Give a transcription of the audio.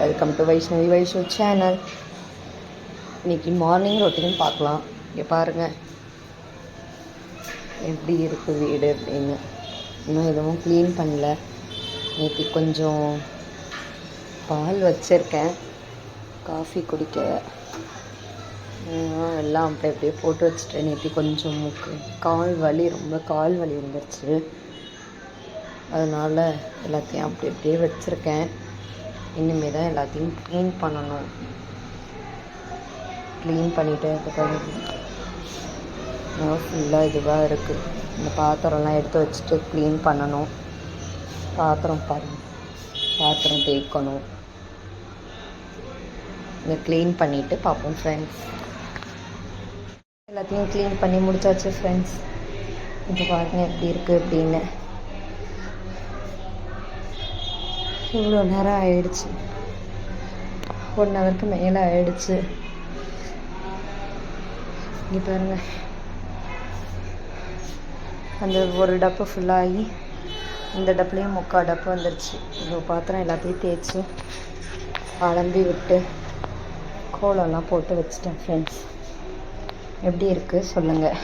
Welcome to Vaishnavi Vaishu channel. இன்றைக்கி morning routine பார்க்கலாம். இங்கே பாருங்கள் எப்படி இருக்குது வீடு அப்படின்னு. இன்னும் எதுவும் க்ளீன் பண்ணல. நேற்று கொஞ்சம் பால் வச்சுருக்கேன் காஃபி குடிக்க. எல்லாம் அப்படி அப்படியே போட்டு வச்சுட்டேன். நேற்று கொஞ்சம் கால் வலி, ரொம்ப கால் வலி வந்துருச்சு. அதனால் எல்லாத்தையும் அப்படி அப்படியே வச்சுருக்கேன். இனிமேல் தான் எல்லாத்தையும் க்ளீன் பண்ணணும். க்ளீன் பண்ணிவிட்டு அதுக்கப்புறம் ஃபுல்லாக இதுவாக இருக்குது. இந்த பாத்திரம்லாம் எடுத்து வச்சுட்டு க்ளீன் பண்ணணும். பாத்திரம் தேய்க்கணும். இதை க்ளீன் பண்ணிவிட்டு பார்ப்போம் ஃப்ரெண்ட்ஸ். எல்லாத்தையும் க்ளீன் பண்ணி முடிச்சாச்சு ஃப்ரெண்ட்ஸ். இப்போ பாருங்கள் எப்படி இருக்குது அப்படின்னு. இவ்வளோ நேரம் ஆயிடுச்சு, 1 ஹவருக்கு மேலே ஆயிடுச்சு. இங்கே பாருங்கள், அந்த ஒரு டப்பு ஃபுல்லாகி இந்த டப்புலேயும் 3/4 டப்பு வந்துடுச்சு. இவ்வளோ பாத்திரம் எல்லாத்தையும் தேய்ச்சி அலம்பி விட்டு கோலம்லாம் போட்டு வச்சுட்டேன் ஃப்ரெண்ட்ஸ். எப்படி இருக்குது சொல்லுங்கள்.